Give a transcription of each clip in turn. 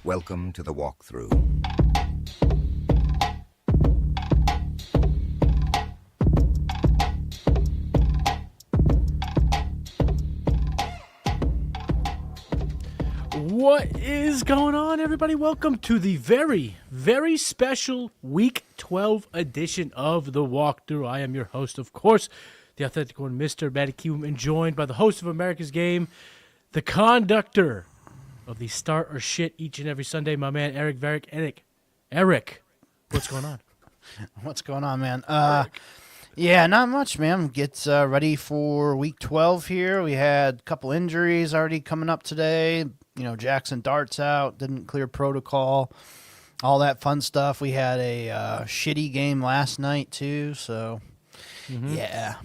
Welcome to the walkthrough. What is going on, everybody? Welcome to the very, very special Week 12 edition of the walkthrough. I am your host, of course, the authentic one, Mr. Matty Kiwoom, and joined by the host of America's Game, the conductor of the Start or Shit each and every Sunday, my man, Eric Vanek. Eric, what's going on? What's going on, man? Yeah, not much, man. Get ready for Week 12 here. We had a couple injuries already coming up today. You know, Jackson Dart's out, didn't clear protocol, all that fun stuff. We had a shitty game last night, too, so, yeah.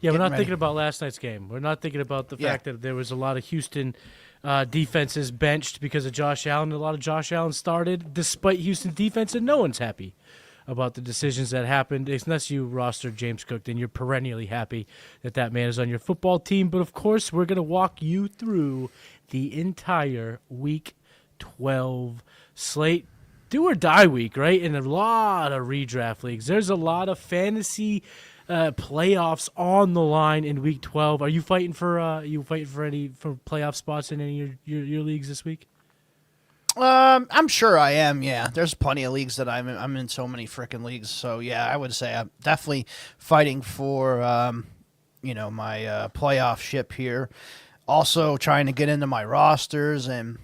Yeah, we're not thinking about last night's game. We're not thinking about the fact that there was a lot of Houston defenses benched because of Josh Allen. A lot of Josh Allen started despite Houston defense, and no one's happy about the decisions that happened. Unless you rostered James Cook, then you're perennially happy that that man is on your football team. But, of course, we're going to walk you through the entire Week 12 slate. Do or die week, right? In a lot of redraft leagues. There's a lot of fantasy playoffs on the line in Week 12. Are you fighting for any playoff spots in any of your leagues this week? I'm sure I am, yeah. There's plenty of leagues that I'm in. I'm in so many freaking leagues. So, yeah, I would say I'm definitely fighting for, my playoff ship here. Also trying to get into my rosters and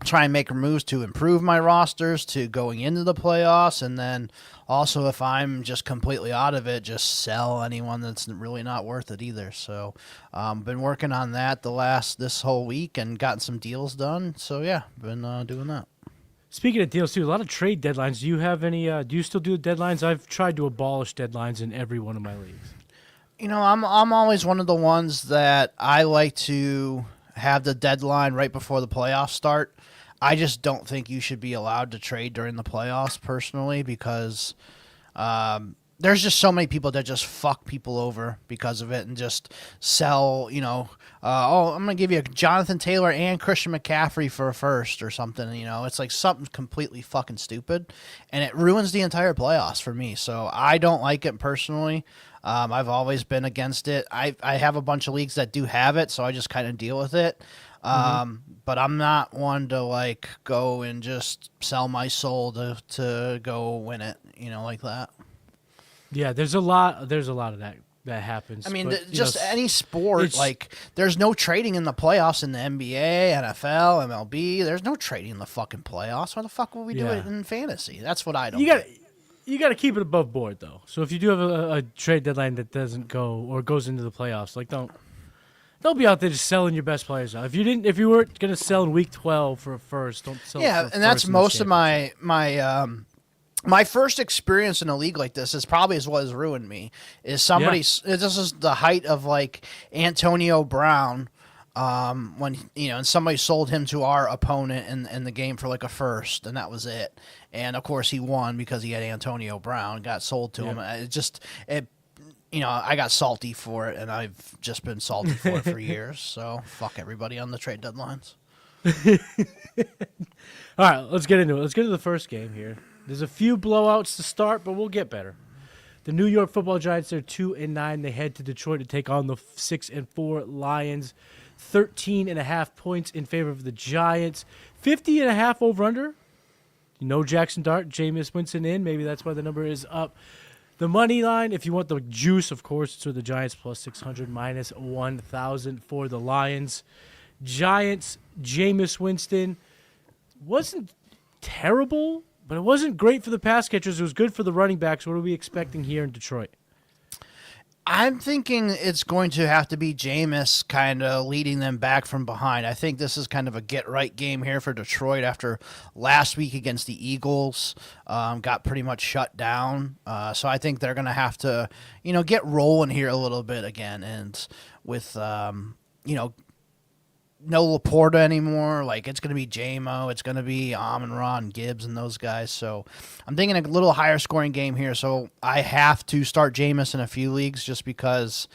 try and make moves to improve my rosters to going into the playoffs. And then also if I'm just completely out of it, just sell anyone that's really not worth it either. So been working on that this whole week and gotten some deals done. So, yeah, been doing that. Speaking of deals, too, a lot of trade deadlines. Do you have any? Do you still do deadlines? I've tried to abolish deadlines in every one of my leagues. You know, I'm always one of the ones that I like to have the deadline right before the playoffs start. I just don't think you should be allowed to trade during the playoffs personally because there's just so many people that just fuck people over because of it and just sell, I'm going to give you a Jonathan Taylor and Christian McCaffrey for a first or something, It's like something completely fucking stupid, and it ruins the entire playoffs for me. So I don't like it personally. I've always been against it. I have a bunch of leagues that do have it, so I just kind of deal with it. But I'm not one to go and just sell my soul to go win it, like that. Yeah, there's a lot of that happens. I mean, any sport, there's no trading in the playoffs in the NBA, NFL, MLB. There's no trading in the fucking playoffs. Why the fuck would we do it in fantasy? That's what I don't get. You got to keep it above board, though. So if you do have a trade deadline that doesn't go or goes into the playoffs, don't be out there just selling your best players out. If you weren't going to sell in Week 12 for a first, don't sell. Yeah, and that's most of my first experience in a league like this is probably what has ruined me. Is somebody? This is the height of Antonio Brown. When and somebody sold him to our opponent in the game for a first, and that was it. And of course he won because he had Antonio Brown. Got sold to him. I got salty for it, and I've just been salty for it for years. So fuck everybody on the trade deadlines. All right, let's get into it. Let's get to the first game here. There's a few blowouts to start, but we'll get better. The New York Football Giants are 2-9. They head to Detroit to take on the 6-4 Lions. 13.5 points in favor of the Giants. 50.5 over/under. No Jackson Dart, Jameis Winston in. Maybe that's why the number is up. The money line, if you want the juice, of course, it's for the Giants plus 600, minus 1,000 for the Lions. Giants, Jameis Winston wasn't terrible, but it wasn't great for the pass catchers. It was good for the running backs. What are we expecting here in Detroit? I'm thinking it's going to have to be Jameis kind of leading them back from behind. I think this is kind of a get-right game here for Detroit after last week against the Eagles. Got pretty much shut down. So I think they're going to have to, get rolling here a little bit again. And with, no Laporta anymore. It's going to be J-Mo. It's going to be Amon-Ra and Gibbs and those guys. So I'm thinking a little higher scoring game here. So I have to start Jameis in a few leagues just because,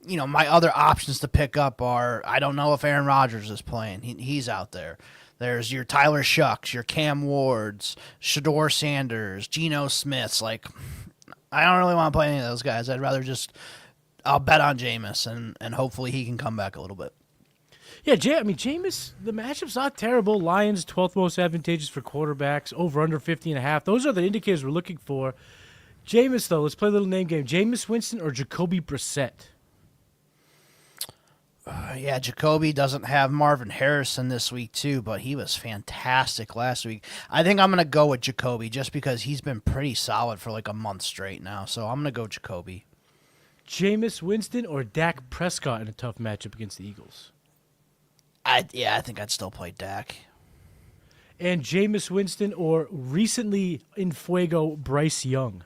my other options to pick up are, I don't know if Aaron Rodgers is playing. He's out there. There's your Tyler Shucks, your Cam Wards, Shador Sanders, Geno Smiths. Like, I don't really want to play any of those guys. I'll bet on Jameis, and hopefully he can come back a little bit. Yeah, Jameis, the matchup's not terrible. Lions, 12th most advantageous for quarterbacks, over under 50.5. Those are the indicators we're looking for. Jameis, though, let's play a little name game. Jameis Winston or Jacoby Brissett? Yeah, Jacoby doesn't have Marvin Harrison this week, too, but he was fantastic last week. I think I'm going to go with Jacoby just because he's been pretty solid for like a month straight now. So I'm going to go Jacoby. Jameis Winston or Dak Prescott in a tough matchup against the Eagles? I think I'd still play Dak. And Jameis Winston or recently in Fuego Bryce Young?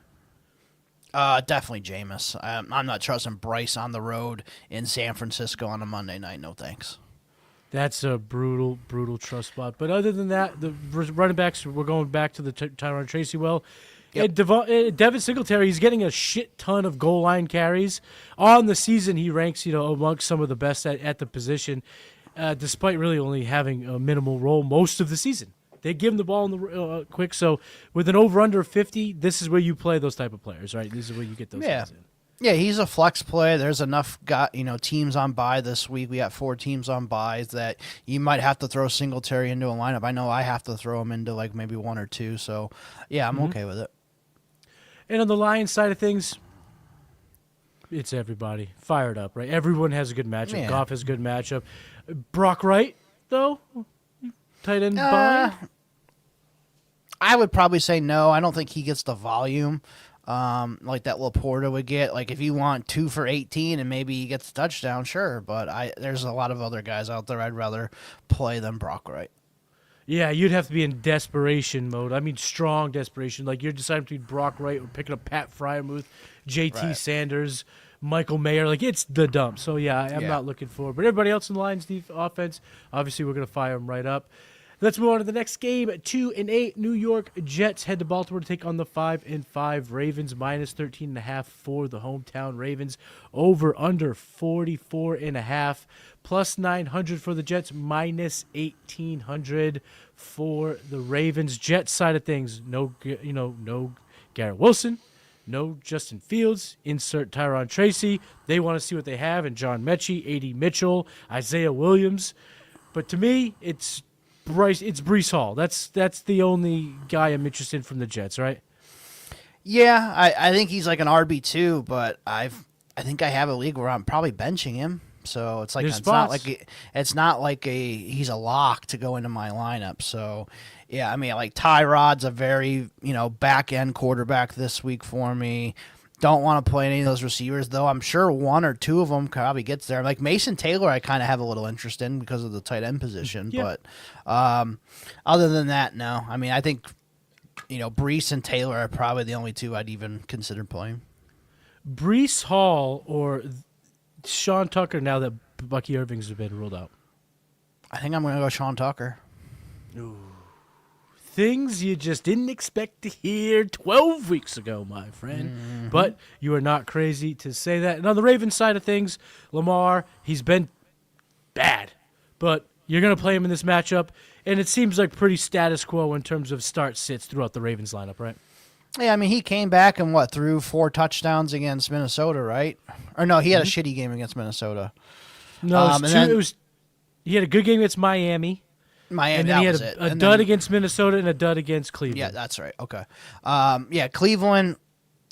Definitely Jameis. I'm not trusting Bryce on the road in San Francisco on a Monday night. No thanks. That's a brutal, brutal trust spot. But other than that, the running backs, we're going back to the Tyron Tracy well. Yep. Devin Singletary, he's getting a shit ton of goal line carries. On the season, he ranks amongst some of the best at the position, despite really only having a minimal role most of the season. They give him the ball in the quick. So with an over-under of 50, this is where you play those type of players, right? This is where you get those guys in. Yeah, he's a flex play. There's enough teams on bye this week. We got 4 teams on buys that you might have to throw Singletary into a lineup. I know I have to throw him into like maybe 1 or 2. So, yeah, I'm okay with it. And on the Lions side of things, it's everybody fired up, right? Everyone has a good matchup. Yeah. Goff has a good matchup. Brock Wright, though, tight end buy? I would probably say no. I don't think he gets the volume like that Laporta would get. Like if you want 2 for 18 and maybe he gets a touchdown, sure. But there's a lot of other guys out there I'd rather play than Brock Wright. Yeah, you'd have to be in desperation mode. I mean, strong desperation. Like you're deciding between Brock Wright or picking up Pat Fryermuth, JT Sanders, Michael Mayer. Like it's the dump. So yeah, I'm not looking for. But everybody else in the Lions offense, obviously we're gonna fire them right up. Let's move on to the next game. 2-8 New York Jets head to Baltimore to take on the 5-5 Ravens. Minus 13.5 for the hometown Ravens. Over under 44.5. Plus 900 for the Jets. Minus 1,800 for the Ravens. Jets side of things. No Garrett Wilson. No Justin Fields. Insert Tyron Tracy. They want to see what they have in John Mechie, A.D. Mitchell, Isaiah Williams. But to me, it's Breece Hall. That's the only guy I'm interested in from the Jets, right? Yeah, I think he's like an RB2, but I think I have a league where I'm probably benching him. So it's like it's not like he's a lock to go into my lineup. So yeah, I mean like Tyrod's a very back end quarterback this week for me. Don't want to play any of those receivers, though. I'm sure 1 or 2 of them probably gets there. Like Mason Taylor, I kind of have a little interest in because of the tight end position. Yeah. But other than that, no. I mean, I think, Breece and Taylor are probably the only 2 I'd even consider playing. Breece Hall or Sean Tucker now that Bucky Irving's been ruled out? I think I'm going to go Sean Tucker. Ooh. Things you just didn't expect to hear 12 weeks ago, my friend. Mm-hmm. But you are not crazy to say that. And on the Ravens side of things, Lamar, he's been bad. But you're going to play him in this matchup, and it seems like pretty status quo in terms of start-sits throughout the Ravens lineup, right? Yeah, I mean, he came back and, threw 4 touchdowns against Minnesota, right? Or no, he had a shitty game against Minnesota. No, he had a good game against Miami. And then he had a dud against Minnesota and a dud against Cleveland. Yeah, that's right. Okay. Cleveland,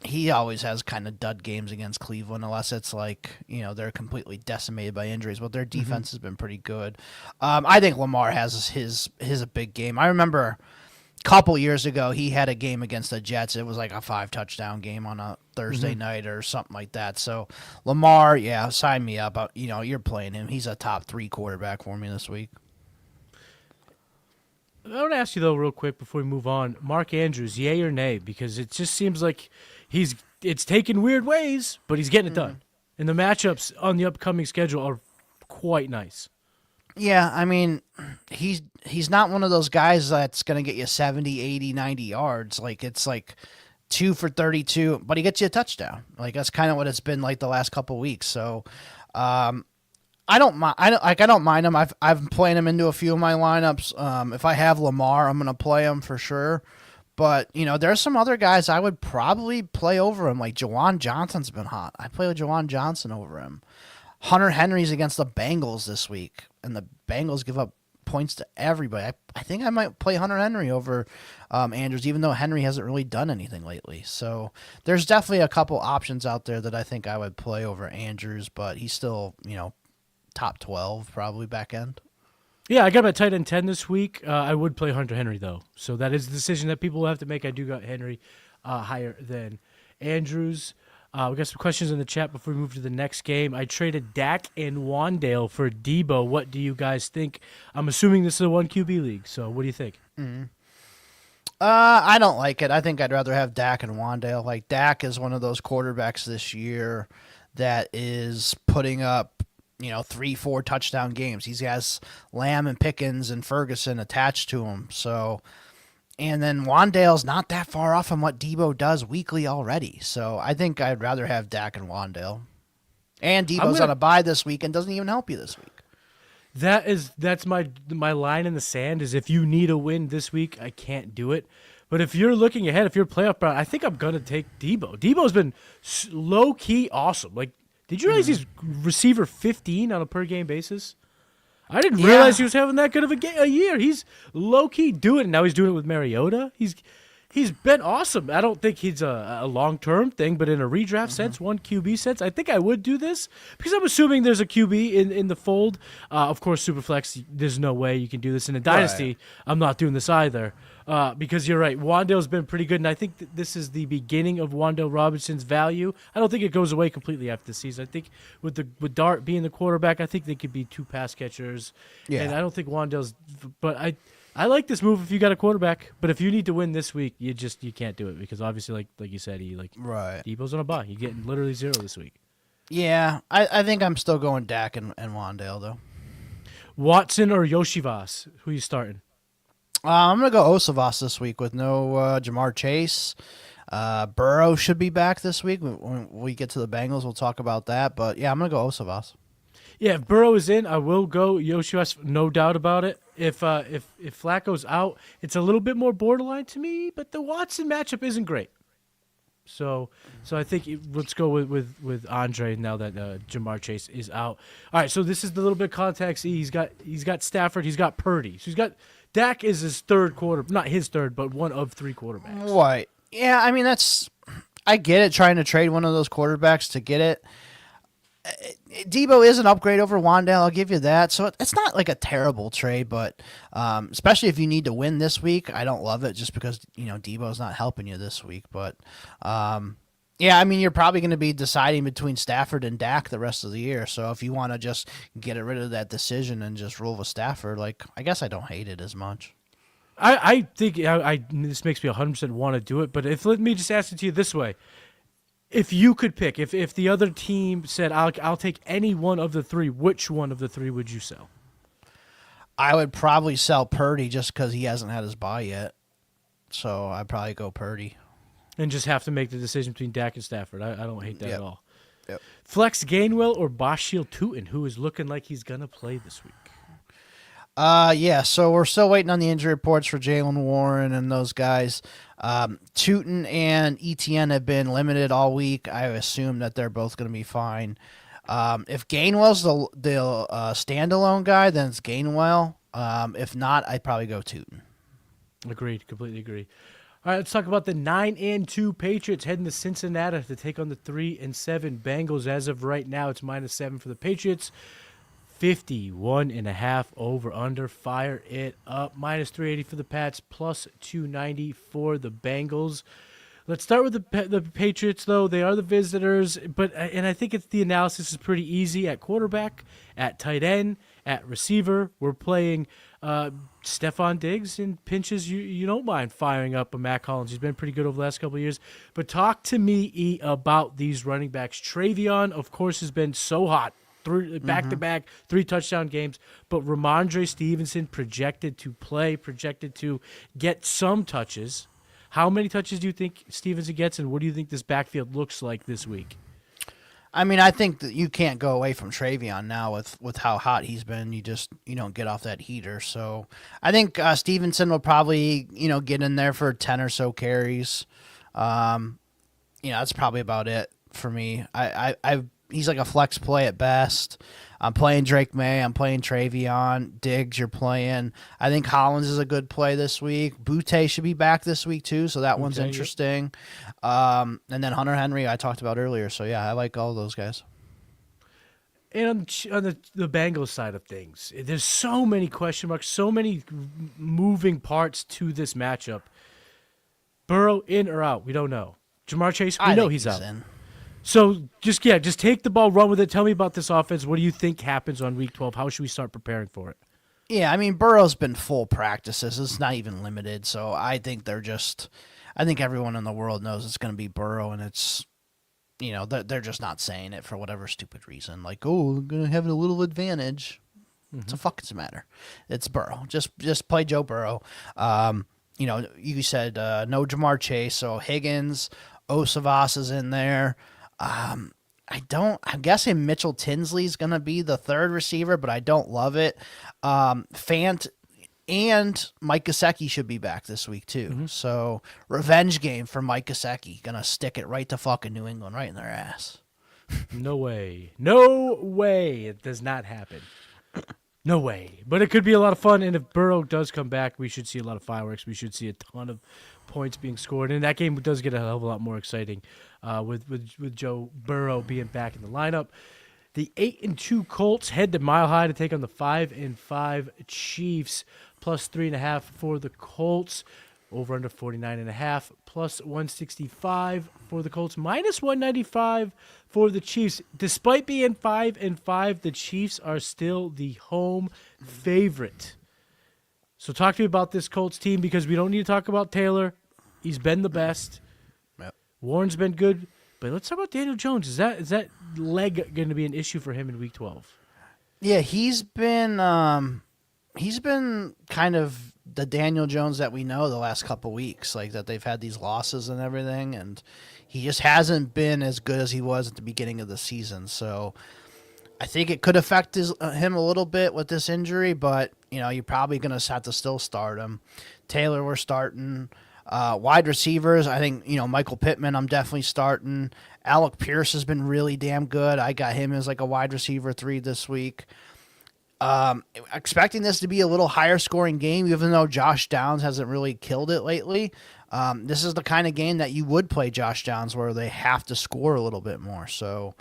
he always has kind of dud games against Cleveland unless it's like, they're completely decimated by injuries. But their defense has been pretty good. I think Lamar has his a big game. I remember a couple years ago he had a game against the Jets. It was like a 5-touchdown game on a Thursday night or something like that. So Lamar, sign me up. You're playing him. He's a top 3 quarterback for me this week. I want to ask you, though, real quick before we move on. Mark Andrews, yay or nay? Because it just seems like it's taken weird ways, but he's getting it done. And the matchups on the upcoming schedule are quite nice. Yeah, I mean, he's not one of those guys that's going to get you 70, 80, 90 yards. Like, it's like 2 for 32, but he gets you a touchdown. Like, that's kind of what it's been like the last couple of weeks. So, I don't mind. I don't mind him. I've played him into a few of my lineups. If I have Lamar, I'm gonna play him for sure. But there's some other guys I would probably play over him. Like Jawan Johnson's been hot. I play with Jawan Johnson over him. Hunter Henry's against the Bengals this week, and the Bengals give up points to everybody. I think I might play Hunter Henry over Andrews, even though Henry hasn't really done anything lately. So there's definitely a couple options out there that I think I would play over Andrews, but he's still, top 12 probably back end. Yeah, I got my tight end 10 this week. I would play Hunter Henry, though. So that is the decision that people will have to make. I do got Henry higher than Andrews. We got some questions in the chat before we move to the next game. I traded Dak and Wandale for Debo. What do you guys think? I'm assuming this is a 1 QB league, so what do you think? Mm-hmm. I don't like it. I think I'd rather have Dak and Wandale. Like, Dak is one of those quarterbacks this year that is putting up 3-4 touchdown games. He has Lamb and Pickens and Ferguson attached to him. So, and then Wandale's not that far off from what Debo does weekly already. So I think I'd rather have Dak and Wandale. And Debo's on a bye this week and doesn't even help you this week. That's my line in the sand is if you need a win this week, I can't do it. But if you're looking ahead, if you're playoff bound, I think I'm gonna take Debo. Debo's been low key awesome. Like, did you realize he's receiver 15 on a per game basis? I didn't realize he was having that good of a year. He's low key doing it. Now he's doing it with Mariota. He's been awesome. I don't think he's a long term thing, but in a redraft sense, 1 QB sense, I think I would do this because I'm assuming there's a QB in the fold. Of course, Superflex, there's no way you can do this in a dynasty. Right. I'm not doing this either. Because you're right, Wandale's been pretty good, and I think this is the beginning of Wandale Robinson's value. I don't think it goes away completely after the season. I think with Dart being the quarterback, I think they could be 2 pass catchers. Yeah. And I don't think Wandale's – but I like this move if you got a quarterback. But if you need to win this week, you can't do it because obviously, like you said, right. Debo's on a bye. You're getting literally 0 this week. Yeah, I think I'm still going Dak and Wandale, though. Watson or Yoshivas? Who are you starting? I'm going to go Osavas this week with no Jamar Chase. Burrow should be back this week. When we get to the Bengals, we'll talk about that. But, yeah, I'm going to go Osavas. Yeah, if Burrow is in, I will go Yoshivas, no doubt about it. If Flacco's out, it's a little bit more borderline to me, but the Watson matchup isn't great. So I think let's go with Andre now that Jamar Chase is out. All right, so this is the little bit of context. He's got Stafford, he's got Purdy. So he's got Dak is his third quarter, not his third, but one of 3 quarterbacks. Right. Yeah, I mean I get it trying to trade one of those quarterbacks to get it. Debo is an upgrade over Wandale, I'll give you that. So it's not like a terrible trade, but especially if you need to win this week, I don't love it just because Debo's not helping you this week. But yeah, I mean you're probably going to be deciding between Stafford and Dak the rest of the year. So if you want to just get rid of that decision and just roll with Stafford, I guess I don't hate it as much. I think this makes me 100% want to do it. But let me just ask it to you this way. If you could pick, if the other team said, I'll take any one of the 3, which one of the 3 would you sell? I would probably sell Purdy just because he hasn't had his bye yet. So I'd probably go Purdy. And just have to make the decision between Dak and Stafford. I don't hate that at all. Yep. Flex Gainwell or Bashiel Tootin, who is looking like he's going to play this week? Yeah, so we're still waiting on the injury reports for Jaylen Warren and those guys. Tootin and ETN have been limited all week. I assume that they're both going to be fine. If Gainwell's the standalone guy, then it's Gainwell. If not, I'd probably go Tootin. Agreed. Completely agree. All right, let's talk about the 9-2 Patriots heading to Cincinnati to take on the 3-7 Bengals. As of right now, it's -7 for the Patriots. 51.5 over under. Fire it up. -380 for the Pats, +290 for the Bengals. Let's start with the Patriots, though. They are the visitors, and I think the analysis is pretty easy at quarterback, at tight end, at receiver. We're playing Stephon Diggs in pinches. You don't mind firing up a Mac Hollins. He's been pretty good over the last couple of years. But talk to me, about these running backs. Travion, of course, has been so hot. Back-to-back, 3 touchdown games. But Ramondre Stevenson projected to play, projected to get some touches. How many touches do you think Stevenson gets, and what do you think this backfield looks like this week? I mean, I think that you can't go away from Travion now with how hot he's been. You don't get off that heater. So I think Stevenson will probably get in there for 10 or so carries. That's probably about it for me. He's like a flex play at best. I'm playing Drake May. I'm playing Travion. Diggs, you're playing. I think Hollins is a good play this week. Butte should be back this week too, so that one's interesting. And then Hunter Henry I talked about earlier. So yeah, I like all those guys. And on the Bengals side of things, there's so many question marks, so many moving parts to this matchup. Burrow in or out? We don't know. Jamar Chase, we know he's out. In. So just take the ball, run with it. Tell me about this offense. What do you think happens on Week 12? How should we start preparing for it? Yeah, I mean, Burrow's been full practices. It's not even limited. So I think I think everyone in the world knows it's going to be Burrow, and it's, they're just not saying it for whatever stupid reason. Like, oh, we're going to have a little advantage. Mm-hmm. It's a fucking matter. It's Burrow. Just play Joe Burrow. You said no Jamar Chase, so Higgins, Osavas is in there. I'm guessing Mitchell Tinsley's going to be the third receiver, but I don't love it. Fant and Mike Gesicki should be back this week too. Mm-hmm. So revenge game for Mike Gesicki. Going to stick it right to fucking New England, right in their ass. No way. No way. It does not happen. No way. But it could be a lot of fun, and if Burrow does come back, we should see a lot of fireworks. We should see a ton of points being scored, and that game does get a hell of a lot more exciting with Joe Burrow being back in the lineup. The 8-2 Colts head to Mile High to take on the 5-5 Chiefs, plus 3.5 for the Colts. Over under 49.5, plus 165 for the Colts, minus 195 for the Chiefs. Despite being 5-5, the Chiefs are still the home favorite. So talk to me about this Colts team, because we don't need to talk about Taylor. He's been the best. Yep. Warren's been good, but let's talk about Daniel Jones. Is that leg going to be an issue for him in Week 12? Yeah, he's been kind of the Daniel Jones that we know the last couple weeks, like that they've had these losses and everything, and he just hasn't been as good as he was at the beginning of the season. So I think it could affect him a little bit with this injury, but you're probably going to have to still start him. Taylor, we're starting. Wide receivers, I think, Michael Pittman, I'm definitely starting. Alec Pierce has been really damn good. I got him as like a wide receiver 3 this week. Expecting this to be a little higher scoring game, even though Josh Downs hasn't really killed it lately. This is the kind of game that you would play Josh Downs where they have to score a little bit more. So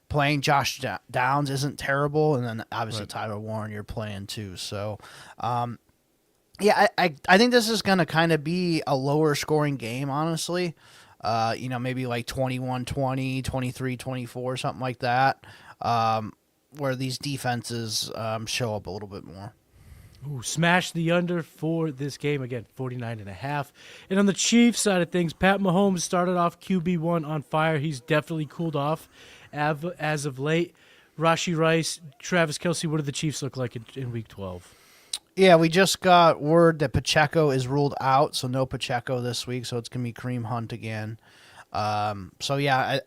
playing Josh Downs isn't terrible. And then obviously right. Tyler Warren you're playing too. So, yeah, I think this is going to kind of be a lower scoring game, honestly. Maybe like 21-20, 23-24, something like that. Where these defenses show up a little bit more. Ooh, smash the under for this game. Again, 49.5. And on the Chiefs side of things, Pat Mahomes started off QB1 on fire. He's definitely cooled off as of late. Rashee Rice, Travis Kelce, what do the Chiefs look like in Week 12? Yeah, we just got word that Pacheco is ruled out, so no Pacheco this week, so it's going to be Kareem Hunt again. So yeah,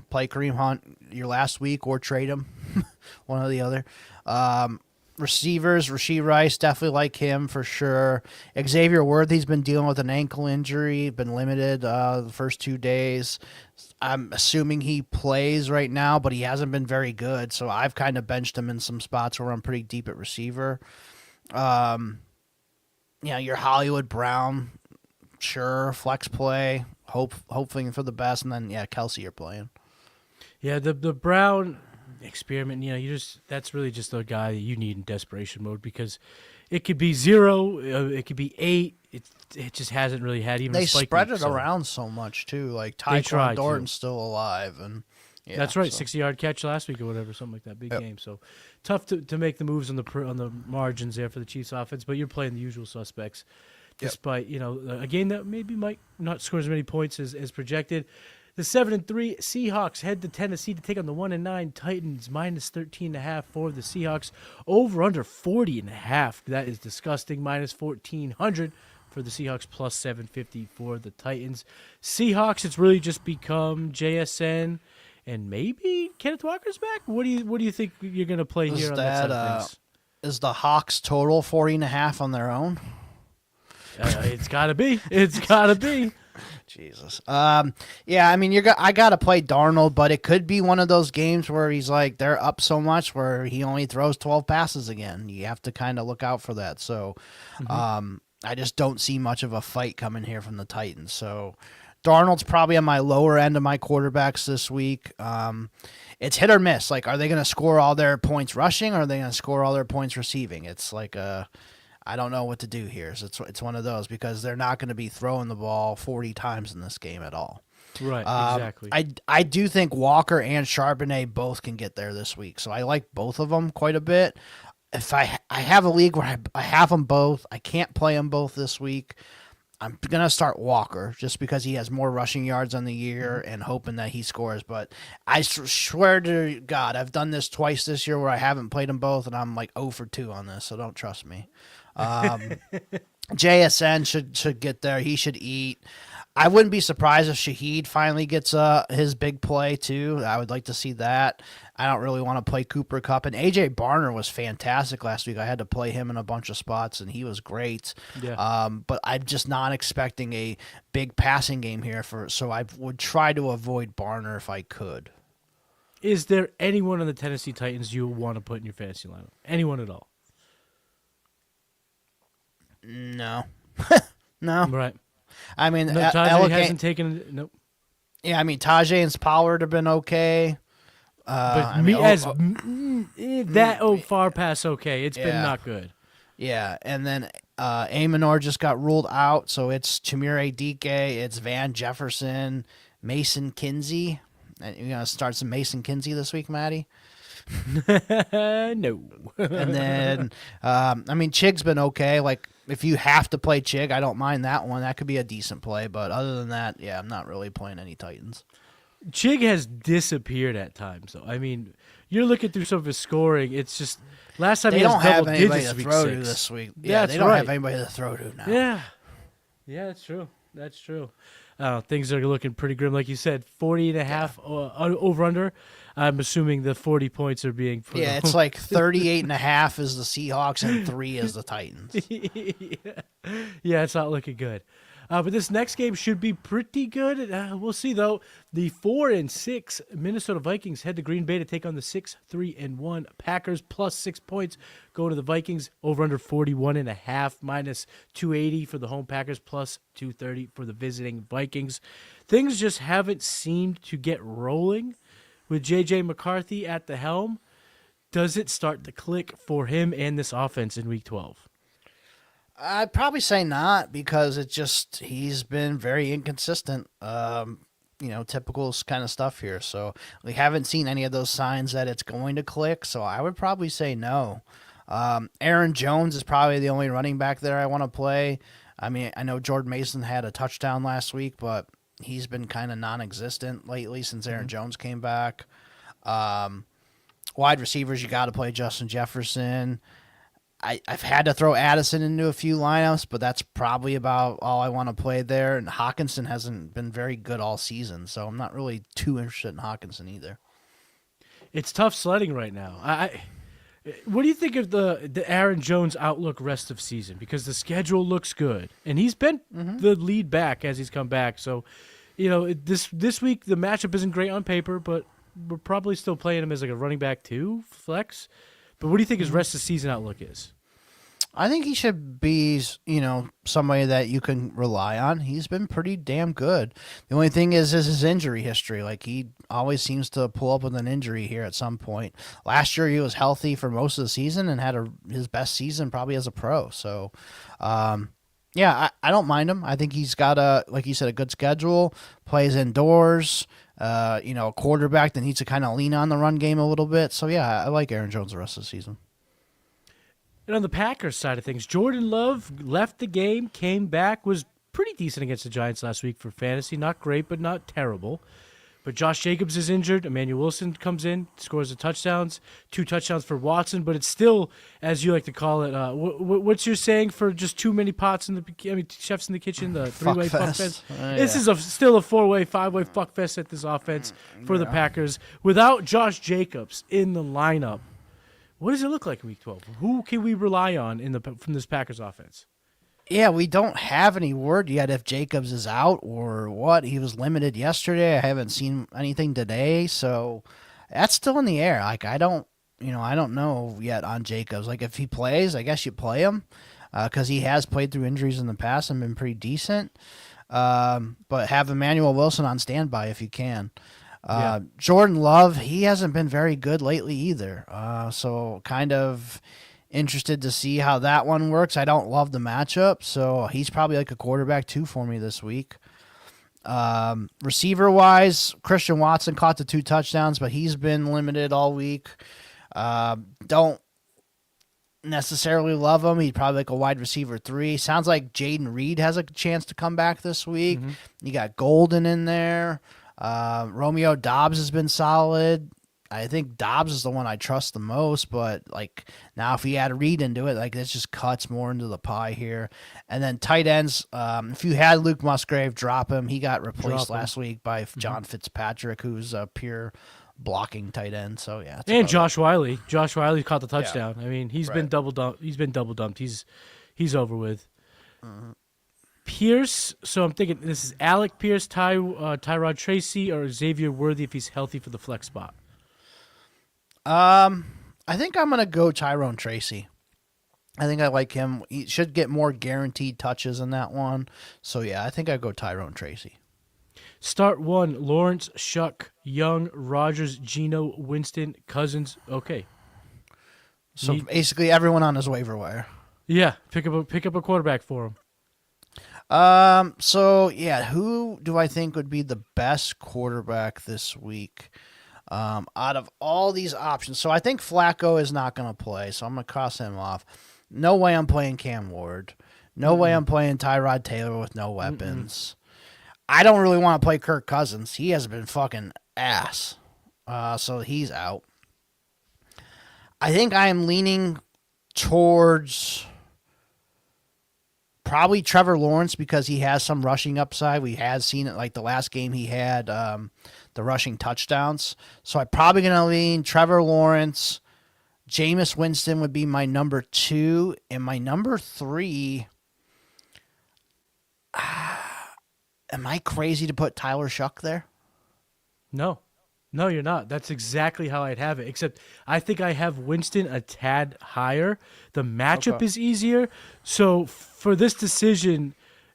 play Kareem Hunt your last week or trade him, one or the other. Receivers, Rashee Rice, definitely like him for sure. Xavier Worthy's been dealing with an ankle injury, been limited the first 2 days. I'm assuming he plays right now, but he hasn't been very good, so I've kind of benched him in some spots where I'm pretty deep at receiver. Your Hollywood Brown, sure, flex play. Hoping for the best, and then Kelce you're playing. Yeah, the Brown experiment. That's really just the guy that you need in desperation mode, because it could be 0, it could be 8. It just hasn't really had even. They a spike spread week, it around so much too. Like Tyquan Thornton's still alive, and that's right, 60-yard catch last week or whatever, something like that. Big game. So tough to make the moves on the margins there for the Chiefs offense, but you're playing the usual suspects. Despite, a game that maybe might not score as many points as projected. The 7-3 Seahawks head to Tennessee to take on the 1-9 Titans, minus 13.5 for the Seahawks. Over under 40.5. That is disgusting. Minus 1,400 for the Seahawks, plus 750 for the Titans. Seahawks, it's really just become JSN and maybe Kenneth Walker's back. What do you think you're going to play here on that side of things? Is the Hawks total 40.5 on their own? It's got to be. It's got to be. Jesus. Yeah, I mean, I got to play Darnold, but it could be one of those games where he's like, they're up so much where he only throws 12 passes again. You have to kind of look out for that. So, I just don't see much of a fight coming here from the Titans. So, Darnold's probably on my lower end of my quarterbacks this week. It's hit or miss. Like, are they going to score all their points rushing, or are they going to score all their points receiving? It's like I don't know what to do here. So it's one of those, because they're not going to be throwing the ball 40 times in this game at all. Right, exactly. I do think Walker and Charbonnet both can get there this week, so I like both of them quite a bit. If I have a league where I have them both, I can't play them both this week. I'm going to start Walker just because he has more rushing yards on the year and hoping that he scores. But I swear to God, I've done this twice this year where I haven't played them both, and I'm like 0 for 2 on this, so don't trust me. JSN should get there. He should eat. I wouldn't be surprised if Shaheed finally gets his big play too. I would like to see that. I don't really want to play Cooper Kupp. And A.J. Barner was fantastic last week. I had to play him in a bunch of spots, and he was great. Yeah. But I'm just not expecting a big passing game here, so I would try to avoid Barner if I could. Is there anyone on the Tennessee Titans you want to put in your fantasy lineup? Anyone at all? No. No. Right. I mean, No, Tajay hasn't taken. Nope. Yeah, I mean, Tajay and Pollard have been okay. But far past okay. It's been not good. Yeah, and then Amonor just got ruled out, so it's Chimere Dike, it's Van Jefferson, Mason Kinsey. And you're going to start some Mason Kinsey this week, Matty? No. And then, I mean, Chig's been okay. Like, if you have to play Chig, I don't mind that one. That could be a decent play. But other than that, yeah, I'm not really playing any Titans. Chig has disappeared at times, though. I mean, you're looking through some of his scoring. It's just last time they he has don't have double anybody digits to week throw 6. to this week. Yeah, they don't have anybody to throw to now. Yeah, that's true. That's true. Things are looking pretty grim, like you said. 40.5 over under. I'm assuming the 40 points are being put. Yeah, it's like 38.5 is the Seahawks and 3 is the Titans. Yeah, it's not looking good. But this next game should be pretty good. We'll see, though. The 4-6 Minnesota Vikings head to Green Bay to take on the 6-3-1 Packers. Plus 6 points go to the Vikings. Over under 41.5 minus 280 for the home Packers. Plus 230 for the visiting Vikings. Things just haven't seemed to get rolling with J.J. McCarthy at the helm. Does it start to click for him and this offense in Week 12? I'd probably say not, because he's been very inconsistent. Typical kind of stuff here. So we haven't seen any of those signs that it's going to click. So I would probably say no. Aaron Jones is probably the only running back there I want to play. I mean, I know Jordan Mason had a touchdown last week, but he's been kind of non-existent lately since Aaron Jones came back. Wide receivers, you got to play Justin Jefferson. I've had to throw Addison into a few lineups, but that's probably about all I want to play there. And Hawkinson hasn't been very good all season, so I'm not really too interested in Hawkinson either. It's tough sledding right now. What do you think of the Aaron Jones outlook rest of season? Because the schedule looks good, and he's been the lead back as he's come back. So, this week the matchup isn't great on paper, but we're probably still playing him as like a running back 2 flex. But what do you think his rest of the season outlook is? I think he should be, somebody that you can rely on. He's been pretty damn good. The only thing is his injury history. Like, he always seems to pull up with an injury here at some point. Last year he was healthy for most of the season and had his best season probably as a pro. So, I don't mind him. I think he's got like you said, a good schedule, plays indoors, a quarterback that needs to kind of lean on the run game a little bit. So, yeah, I like Aaron Jones the rest of the season. And on the Packers side of things, Jordan Love left the game, came back, was pretty decent against the Giants last week for fantasy. Not great, but not terrible. But Josh Jacobs is injured. Emmanuel Wilson comes in, scores the touchdowns, 2 touchdowns for Watson. But it's still, as you like to call it, what's your saying for just too many pots in the chefs in the kitchen? The 3-way fuck fest. This is still a 4-way, 5-way fuck fest at this offense for the Packers without Josh Jacobs in the lineup. What does it look like in Week 12? Who can we rely on from this Packers offense? Yeah, we don't have any word yet if Jacobs is out or what. He was limited yesterday. I haven't seen anything today, so that's still in the air. Like I don't know yet on Jacobs. Like if he plays, I guess you play him because he has played through injuries in the past and been pretty decent. But have Emmanuel Wilson on standby if you can. Jordan Love, he hasn't been very good lately either. So kind of interested to see how that one works. I don't love the matchup, so he's probably like a quarterback 2 for me this week. Receiver-wise, Christian Watson caught the 2 touchdowns, but he's been limited all week. Don't necessarily love him. He's probably like a wide receiver 3. Sounds like Jaden Reed has a chance to come back this week. You got Golden in there. Romeo Doubs has been solid. I think Dobbs is the one I trust the most, but like now if you add Reed into it, like this just cuts more into the pie here. And then tight ends, if you had Luke Musgrave, drop him. He got replaced last week by John Fitzpatrick, who's a pure blocking tight end. So yeah, and Josh Wiley. Josh Wiley caught the touchdown. I mean, he's been double dumped. He's over with. Pierce. So I'm thinking this is Alec Pierce, Tyrod Tracy, or Xavier Worthy if he's healthy for the flex spot. I think I'm going to go Tyrone Tracy. I think I like him. He should get more guaranteed touches in that one. So, yeah, I think I go Tyrone Tracy. Start 1, Lawrence, Shuck, Young, Rogers, Geno, Winston, Cousins. Okay. So, basically everyone on his waiver wire. Yeah, pick up a quarterback for him. So, yeah, who do I think would be the best quarterback this week? Out of all these options. So I think Flacco is not going to play, so I'm going to cross him off. No way I'm playing Cam Ward. No way I'm playing Tyrod Taylor with no weapons. I don't really want to play Kirk Cousins. He has been fucking ass. So he's out. I think I am leaning towards probably Trevor Lawrence because he has some rushing upside. We have seen it like the last game he had the rushing touchdowns. So I'm probably going to lean Trevor Lawrence. Jameis Winston would be my number 2. And my number 3, am I crazy to put Tyler Shuck there? No, you're not. That's exactly how I'd have it, except I think I have Winston a tad higher. The matchup is easier. So for this decision,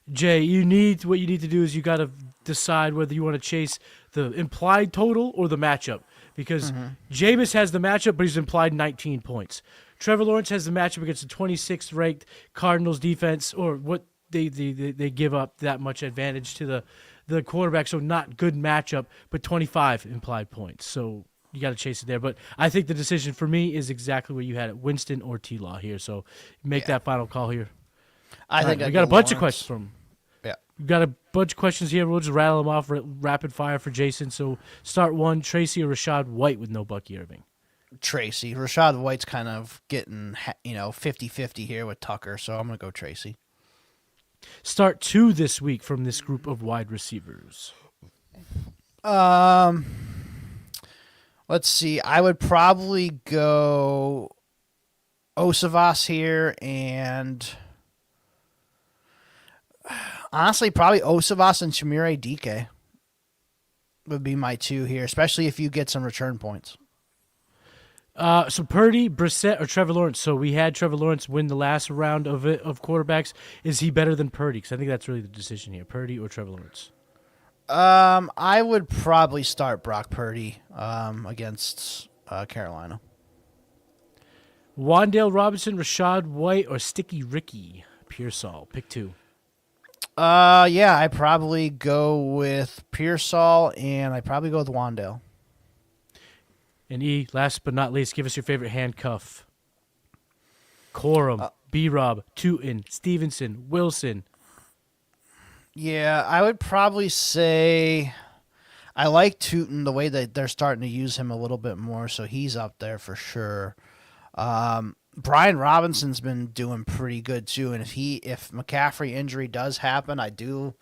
Jay, what you need to do is you got to decide whether you want to chase the implied total or the matchup, because Jameis has the matchup, but he's implied 19 points. Trevor Lawrence has the matchup against the 26th ranked Cardinals defense, or what they give up that much advantage to the quarterback, so not good matchup, but 25 implied points. So you got to chase it there. But I think the decision for me is exactly where you had it, Winston or T-Law here. So make that final call here. I think we got a bunch of questions from him. Yeah. We've got a bunch of questions here. We'll just rattle them off rapid fire for Jason. So start 1, Tracy or Rashad White with no Bucky Irving? Tracy. Rashad White's kind of getting 50-50 here with Tucker, so I'm going to go Tracy. Start 2 this week from this group of wide receivers. Let's see. I would probably go Osavas here, and honestly, probably Osavas and Shamire DK would be my 2 here, especially if you get some return points. So Purdy, Brissett, or Trevor Lawrence. So we had Trevor Lawrence win the last round of quarterbacks. Is he better than Purdy? Because I think that's really the decision here. Purdy or Trevor Lawrence? I would probably start Brock Purdy against Carolina. Wan'Dale Robinson, Rashad White, or Sticky Ricky Pearsall? Pick 2. Yeah, I probably go with Pearsall, and I probably go with Wan'Dale. And E, last but not least, give us your favorite handcuff. Corum, B-Rob, Tootin, Stevenson, Wilson. Yeah, I would probably say I like Tootin the way that they're starting to use him a little bit more, so he's up there for sure. Brian Robinson's been doing pretty good too, and if McCaffrey injury does happen, I do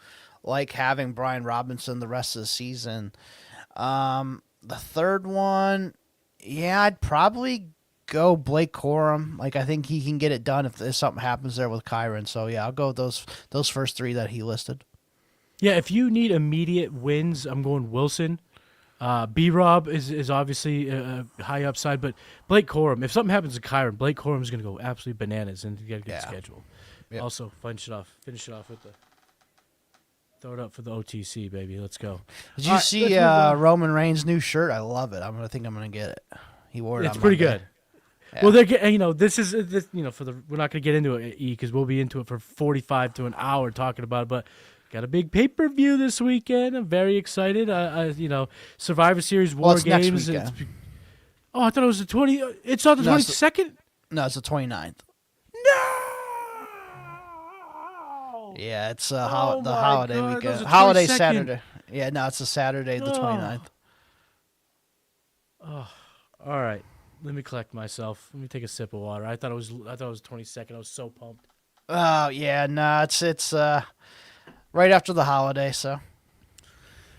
like having Brian Robinson the rest of the season. The third one, yeah, I'd probably go Blake Corum. Like, I think he can get it done if something happens there with Kyron. So yeah, I'll go with those first three that he listed. Yeah, if you need immediate wins, I'm going Wilson. B-Rob is obviously a high upside, but Blake Corum, if something happens to Kyron, Blake Corum is going to go absolutely bananas and get a good schedule. Yep. Also, finish it off with the throw it up for the OTC, baby. Let's go. Did you see Roman Reigns' new shirt? I love it. I'm going to get it. He wore it. It's pretty good. Yeah. Well, they're getting, this is we're not going to get into it, because we'll be into it for 45 to an hour talking about it, but got a big pay-per-view this weekend. I'm very excited. Survivor Series War Games. I thought it was the 20. It's not the 22nd? No, it's the 29th. No! Yeah, it's the holiday weekend. Holiday Saturday. Yeah, no, it's a Saturday, the 29th. Oh, all right. Let me collect myself. Let me take a sip of water. I thought it was 22nd. I was so pumped. Oh, yeah, no, it's right after the holiday, so.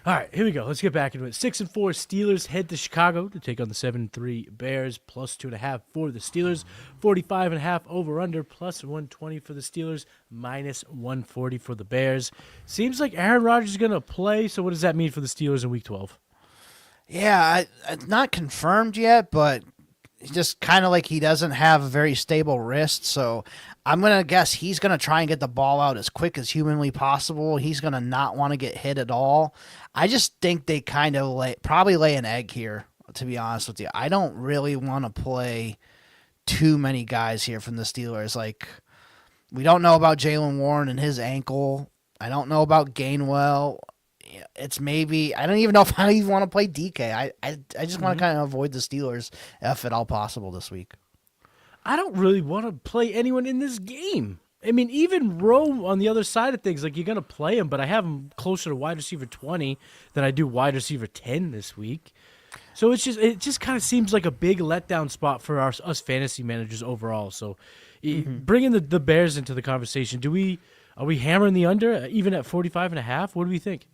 All right, here we go. Let's get back into it. 6-4 Steelers head to Chicago to take on the 7-3 Bears. Plus 2.5 for the Steelers. 45.5 over/under. Plus 120 for the Steelers. Minus 140 for the Bears. Seems like Aaron Rodgers is going to play. So what does that mean for the Steelers in Week 12? Yeah, it's not confirmed yet, but just kind of like he doesn't have a very stable wrist, so I'm going to guess he's going to try and get the ball out as quick as humanly possible. He's going to not want to get hit at all. I just think they kind of probably lay an egg here, to be honest with you. I don't really want to play too many guys here from the Steelers. Like, we don't know about Jaylen Warren and his ankle. I don't know about Gainwell. It's maybe, I don't even know if I even want to play DK. I just want to kind of avoid the Steelers if at all possible this week. I don't really want to play anyone in this game. I mean, even Rowe on the other side of things, like, you're going to play him, but I have him closer to wide receiver 20 than I do wide receiver 10 this week. So it just kind of seems like a big letdown spot for us fantasy managers overall. So bringing the Bears into the conversation, are we hammering the under even at 45.5? What do we think?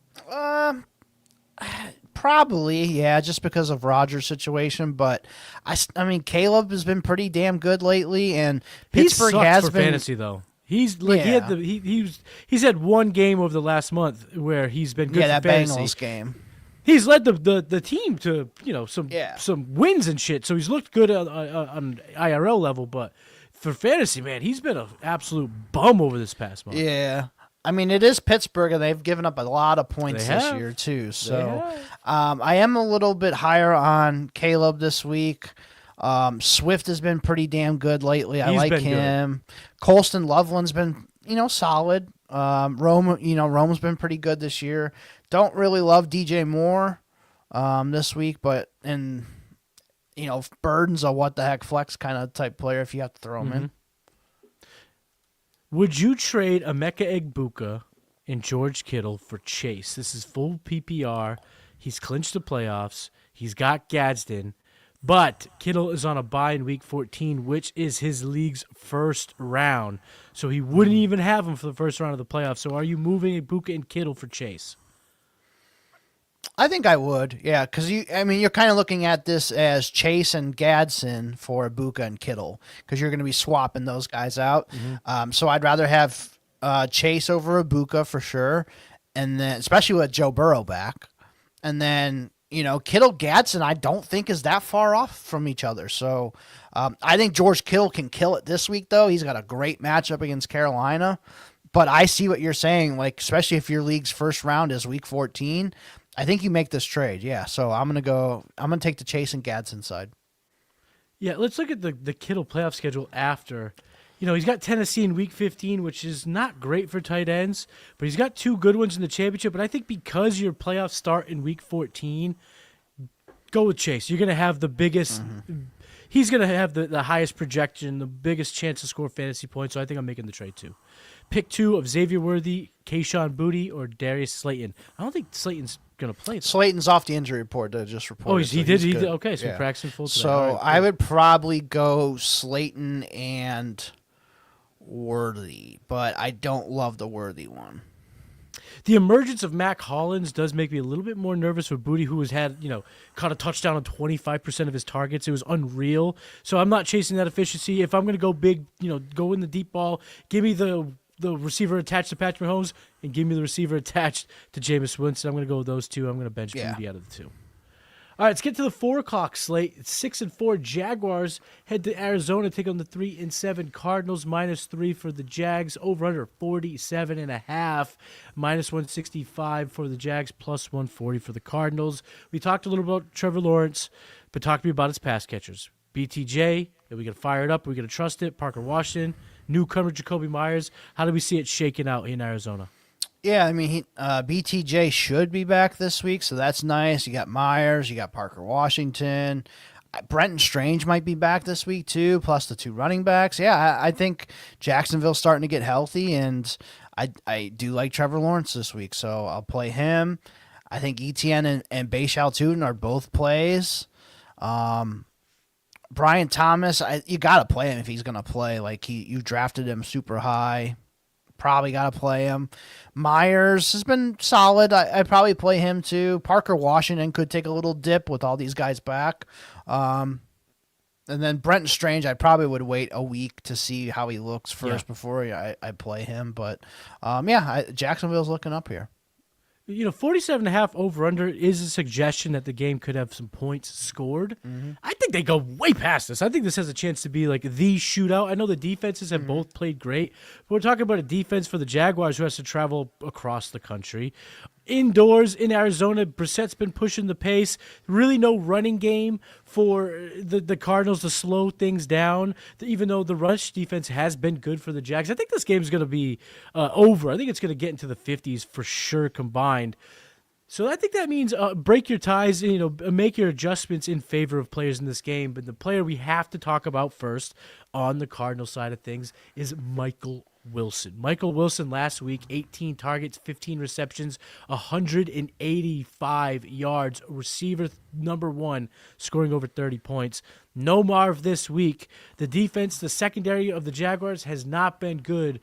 Probably, yeah, just because of Rodgers' situation. But I mean, Caleb has been pretty damn good lately, and Pittsburgh has for been fantasy though. He's like he's had one game over the last month where he's been good. Yeah, for that fantasy. Bengals game. He's led the team to some wins and shit. So he's looked good on IRL level, but for fantasy, man, he's been an absolute bum over this past month. Yeah. I mean, it is Pittsburgh, and they've given up a lot of points this year, too. So I am a little bit higher on Caleb this week. Swift has been pretty damn good lately. I like him. Good. Colston Loveland's been, solid. Rome's been pretty good this year. Don't really love DJ Moore this week, but Burden's a what-the-heck flex kind of type player if you have to throw him in. Would you trade Emeka Egbuka and George Kittle for Chase? This is full PPR. He's clinched the playoffs. He's got Gadsden. But Kittle is on a bye in Week 14, which is his league's first round. So he wouldn't even have him for the first round of the playoffs. So are you moving Egbuka and Kittle for Chase? I think I would, yeah, because you're kind of looking at this as Chase and Gadsden for Ibuka and Kittle, because you're going to be swapping those guys out. So I'd rather have Chase over Ibuka for sure, and then especially with Joe Burrow back, and then Kittle Gadsden I don't think is that far off from each other. So I think George Kittle can kill it this week though. He's got a great matchup against Carolina, but I see what you're saying, like especially if your league's first round is Week 14. I think you make this trade, yeah. So I'm gonna take the Chase and Gadsden side. Yeah, let's look at the Kittle playoff schedule after. He's got Tennessee in Week 15, which is not great for tight ends, but he's got two good ones in the championship. But I think because your playoffs start in Week 14, go with Chase. You're gonna have the biggest. He's gonna have the highest projection, the biggest chance to score fantasy points. So I think I'm making the trade too. Pick 2 of Xavier Worthy, Kayshon Boutte, or Darius Slayton. I don't think Slayton's going to play. Slayton's off the injury report that I just reported. Oh, he did. Okay, so he practiced full today. So right, I would probably go Slayton and Worthy, but I don't love the Worthy one. The emergence of Mac Hollins does make me a little bit more nervous for Booty, who has had, caught a touchdown on 25% of his targets. It was unreal. So I'm not chasing that efficiency. If I'm going to go big, go in the deep ball, give me the receiver attached to Patrick Mahomes and give me the receiver attached to Jameis Winston. I'm going to go with those two. I'm going to bench Booty out of the two. All right, let's get to the 4 o'clock slate. It's 6-4 Jaguars head to Arizona, take on the 3-7 Cardinals. -3 for the Jags. Over under 47.5. -165 for the Jags. +140 for the Cardinals. We talked a little about Trevor Lawrence, but talk to me about his pass catchers. BTJ, are we going to fire it up? Are we going to trust it? Parker Washington, newcomer Jacoby Myers. How do we see it shaking out in Arizona? Yeah, I mean, BTJ should be back this week, so that's nice. You got Myers, you got Parker Washington. Brenton Strange might be back this week too, plus the 2 running backs. Yeah, I think Jacksonville's starting to get healthy, and I do like Trevor Lawrence this week, so I'll play him. I think Etienne and Bashal Tuden are both plays. Brian Thomas, you got to play him if he's going to play. Like, you drafted him super high. Probably got to play him. Myers has been solid. I'd probably play him too. Parker Washington could take a little dip with all these guys back. And then Brenton Strange, I probably would wait a week to see how he looks first before I play him. But, Jacksonville's looking up here. 47.5 over-under is a suggestion that the game could have some points scored. Mm-hmm. I think they go way past this. I think this has a chance to be like the shootout. I know the defenses have both played great, but we're talking about a defense for the Jaguars who has to travel across the country. Indoors in Arizona, Brissett's been pushing the pace. Really no running game for the Cardinals to slow things down, even though the rush defense has been good for the Jags. I think this game's going to be over. I think it's going to get into the 50s for sure combined. So I think that means break your ties, make your adjustments in favor of players in this game. But the player we have to talk about first on the Cardinal side of things is Michael Wilson. Michael Wilson last week, 18 targets, 15 receptions, 185 yards. Receiver number 1, scoring over 30 points. No Marv this week. The defense, the secondary of the Jaguars has not been good.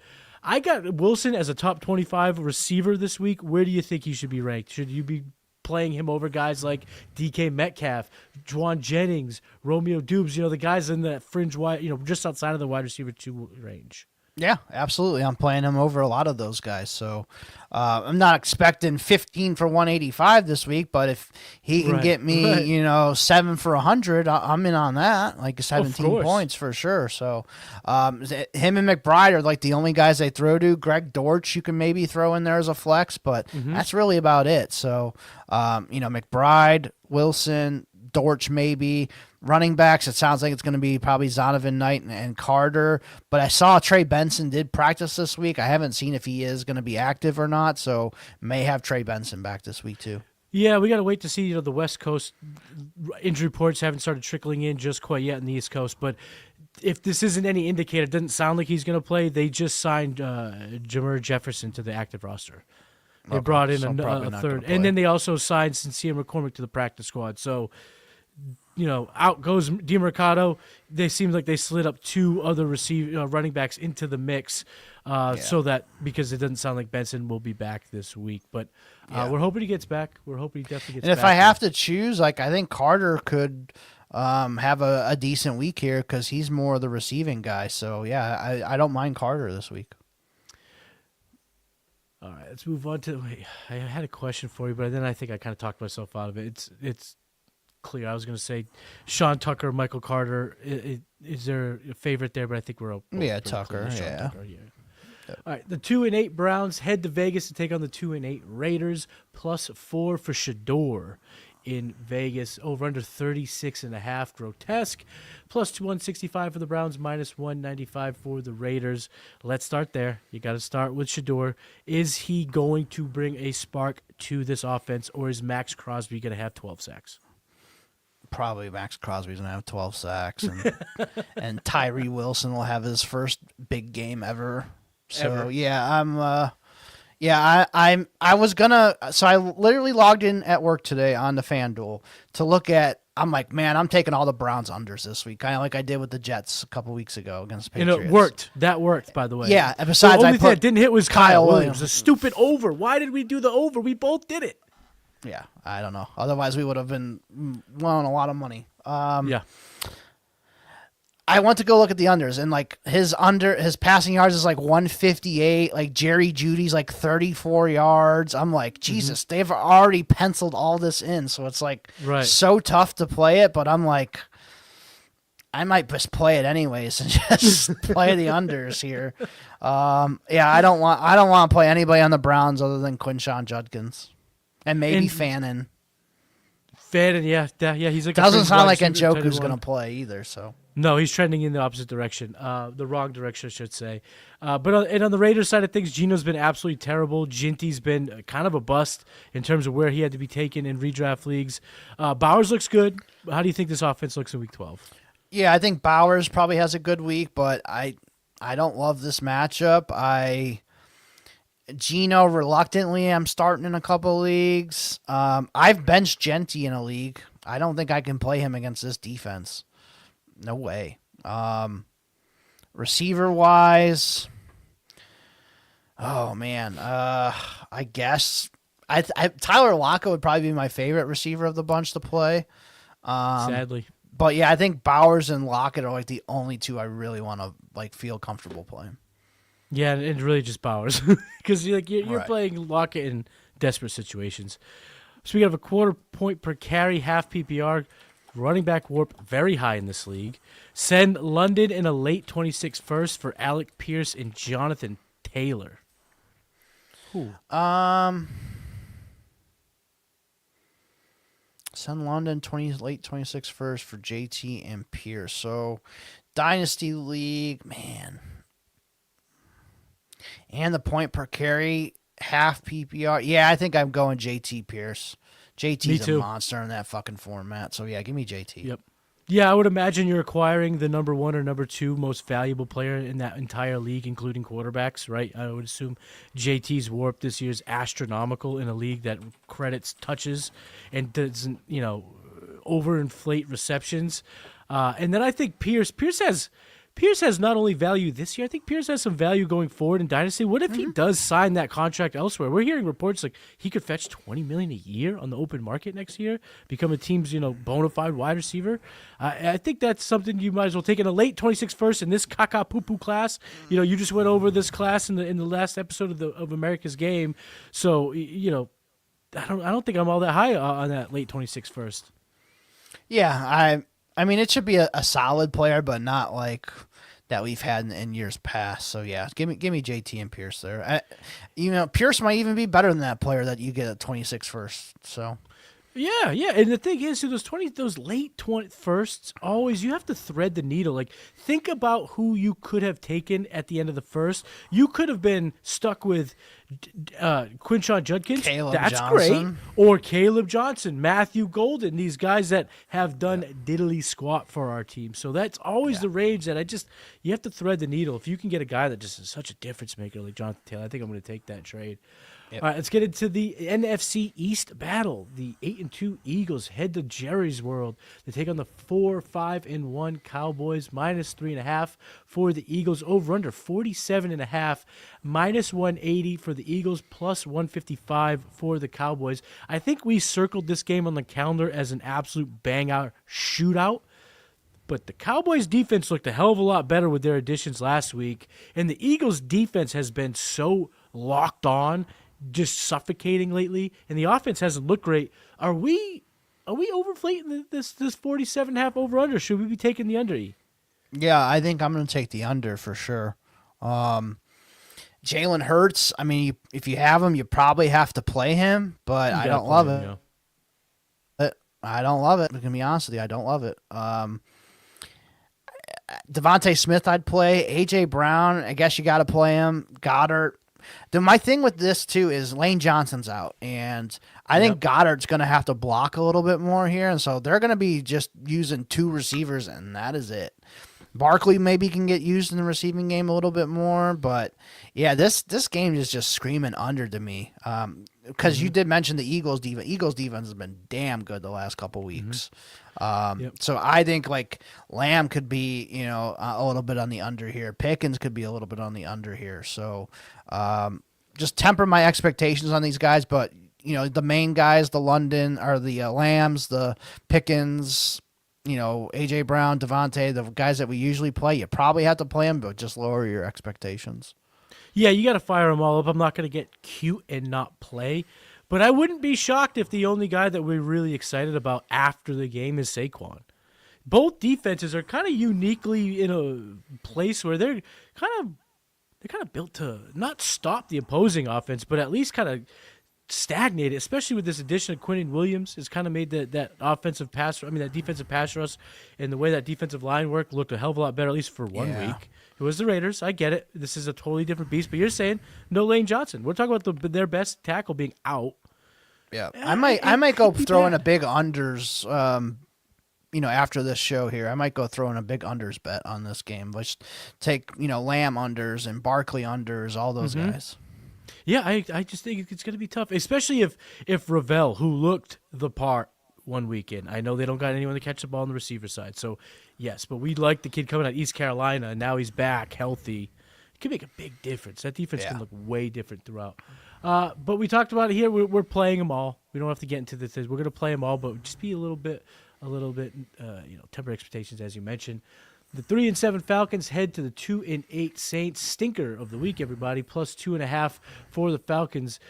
I got Wilson as a top 25 receiver this week. Where do you think he should be ranked? Should you be playing him over guys like DK Metcalf, Juwan Jennings, Romeo Dubes, the guys in the fringe wide, just outside of the wide receiver 2 range? Yeah, absolutely. I'm playing him over a lot of those guys. So I'm not expecting 15 for 185 this week, but if he can get me, 7 for 100, I'm in on that, like 17 points for sure. So him and McBride are like the only guys they throw to. Greg Dortch you can maybe throw in there as a flex, but that's really about it. So, McBride, Wilson, Dortch maybe. Running backs, it sounds like it's going to be probably Zonovan Knight and Carter. But I saw Trey Benson did practice this week. I haven't seen if he is going to be active or not, so may have Trey Benson back this week too. Yeah, we got to wait to see. The West Coast injury reports haven't started trickling in just quite yet in the East Coast. But if this isn't any indicator, it doesn't sound like he's going to play. They just signed Jameer Jefferson to the active roster. They brought in a third. And then they also signed Sincere McCormick to the practice squad. So, out goes DeMercado. They seem like they slid up 2 other running backs into the mix, so that because it doesn't sound like Benson will be back this week. But we're hoping he gets back. We're hoping he definitely gets back. And if I have to choose, I think Carter could have a decent week here because he's more the receiving guy. So, yeah, I don't mind Carter this week. All right, let's move on to – I had a question for you, but then I think I kind of talked myself out of it. It's clear. I was going to say Sean Tucker, Michael Carter. Is there a favorite there? But I think we're Tucker. Yeah. Tucker, yeah. Yep. All right, the 2-8 Browns head to Vegas to take on the 2-8 Raiders. +4 for Shador in Vegas. Over under 36.5. Grotesque. +165 for the Browns. -195 for the Raiders. Let's start there. You got to start with Shador. Is he going to bring a spark to this offense, or is Max Crosby going to have 12 sacks? Probably Max Crosby's going to have 12 sacks, and Tyree Wilson will have his first big game ever. So, yeah, I'm Yeah, I was gonna. So I literally logged in at work today on the FanDuel to look at. I'm like, man, I'm taking all the Browns unders this week, kind of like I did with the Jets a couple weeks ago against the Patriots. And it worked. That worked, by the way. Yeah. And besides, the only I thing put that didn't hit was Kyle Williams. Williams. A stupid over. Why did we do the over? We both did it. Yeah, I don't know. Otherwise, we would have been won a lot of money. Yeah. I went to go look at the unders, and like his passing yards is like 158. Like Jerry Judy's like 34 yards. I'm like, Jesus, they've already penciled all this in, so it's like so tough to play it. But I'm like, I might just play it anyways and just play the unders here. Yeah, I don't want to play anybody on the Browns other than Quinshon Judkins and maybe Fannin. Yeah, he's like doesn't sound like Njoku's going to play either. So. No, he's trending in the opposite direction, the wrong direction, I should say. But on the Raiders side of things, Geno's been absolutely terrible. Ginty's been kind of a bust in terms of where he had to be taken in redraft leagues. Bowers looks good. How do you think this offense looks in Week 12? Yeah, I think Bowers probably has a good week, but I don't love this matchup. Geno, reluctantly, I'm starting in a couple leagues. I've benched Genty in a league. I don't think I can play him against this defense. No way. Receiver wise, oh man, I guess Tyler Lockett would probably be my favorite receiver of the bunch to play. Sadly, but yeah, I think Bowers and Lockett are like the only two I really want to like feel comfortable playing. Yeah, and really just Bowers because you're playing Lockett in desperate situations. Speaking of a quarter point per carry, half PPR. Running back warp very high in this league. Send London in a late 26 first for Alec Pierce and Jonathan Taylor. Send London late 26 first for JT and Pierce. So Dynasty League, man. And the point per carry, half PPR. Yeah, I think I'm going JT Pierce. JT's a monster in that fucking format. So, yeah, give me JT. Yep. Yeah, I would imagine you're acquiring the number 1 or number 2 most valuable player in that entire league, including quarterbacks, right? I would assume JT's warp this year is astronomical in a league that credits touches and doesn't, overinflate receptions. And then I think Pierce has not only value this year, I think Pierce has some value going forward in Dynasty. What if he does sign that contract elsewhere? We're hearing reports like he could fetch $20 million a year on the open market next year, become a team's bona fide wide receiver. I think that's something you might as well take in a late 26 first in this caca poo poo class. You just went over this class in the last episode of America's Game, so I don't think I'm all that high on that late 26 first. Yeah, I mean, it should be a solid player, but not like that we've had in years past. So yeah, give me JT and Pierce there. Pierce might even be better than that player that you get at 26 first. So yeah, and the thing is, those late 21sts, always you have to thread the needle. Like, think about who you could have taken at the end of the first. You could have been stuck with Quinshon Judkins. That's Johnson. Great. Or Caleb Johnson, Matthew Golden, these guys that have done diddly squat for our team. So that's always the rage that you have to thread the needle. If you can get a guy that just is such a difference maker like Jonathan Taylor, I think I'm going to take that trade. Yep. All right, let's get into the NFC East battle. The 8-2 Eagles head to Jerry's World. They take on the 4-5-1 Cowboys, -3.5 for the Eagles. Over under 47.5, -180 for the Eagles, +155 for the Cowboys. I think we circled this game on the calendar as an absolute bang-out shootout. But the Cowboys' defense looked a hell of a lot better with their additions last week. And the Eagles' defense has been so locked on, just suffocating lately, and the offense hasn't looked great. Are we overflating this 47.5 over under? Should we be taking the under? Yeah, I think I'm going to take the under for sure. Jalen Hurts. I mean, if you have him, you probably have to play him, but I don't love it. Yeah. I don't love it. I'm going to be honest with you, I don't love it. Devontae Smith, I'd play. A.J. Brown, I guess you got to play him. Goddard. My thing with this, too, is Lane Johnson's out, and I think Goddard's going to have to block a little bit more here, and so they're going to be just using 2 receivers, and that is it. Barkley maybe can get used in the receiving game a little bit more, but yeah, this game is just screaming under to me. Because you did mention the Eagles defense. Eagles defense has been damn good the last couple weeks. So I think like Lamb could be, a little bit on the under here. Pickens could be a little bit on the under here. So just temper my expectations on these guys, but the main guys, the London or the Lambs, the Pickens, A.J. Brown, Devontae, the guys that we usually play, you probably have to play them, but just lower your expectations. Yeah, you got to fire them all up. I'm not going to get cute and not play, but I wouldn't be shocked if the only guy that we're really excited about after the game is Saquon. Both defenses are kind of uniquely in a place where they're kind of built to not stop the opposing offense, but at least kind of stagnate it, especially with this addition of Quinnen Williams. It's kind of made that that defensive pass rush and the way that defensive line work looked a hell of a lot better, at least for 1 week. It was the Raiders. I get it. This is a totally different beast, but you're saying no Lane Johnson. We're talking about their best tackle being out. Yeah, I might go throw in a big unders. After this show here, I might go throw in a big unders bet on this game. Let's take Lamb unders and Barkley unders, all those guys. Yeah, I just think it's going to be tough, especially if Ravel, who looked the part 1 weekend. I know they don't got anyone to catch the ball on the receiver side, so yes, but we like the kid coming out of East Carolina, and now he's back healthy. It could make a big difference. That defense can look way different throughout. But we talked about it here. We're playing them all. We don't have to get into this. We're going to play them all, but just be a little bit, temper expectations, as you mentioned. The 3-7 Falcons head to the 2-8 Saints. Stinker of the week, everybody. Plus 2.5 for the Falcons.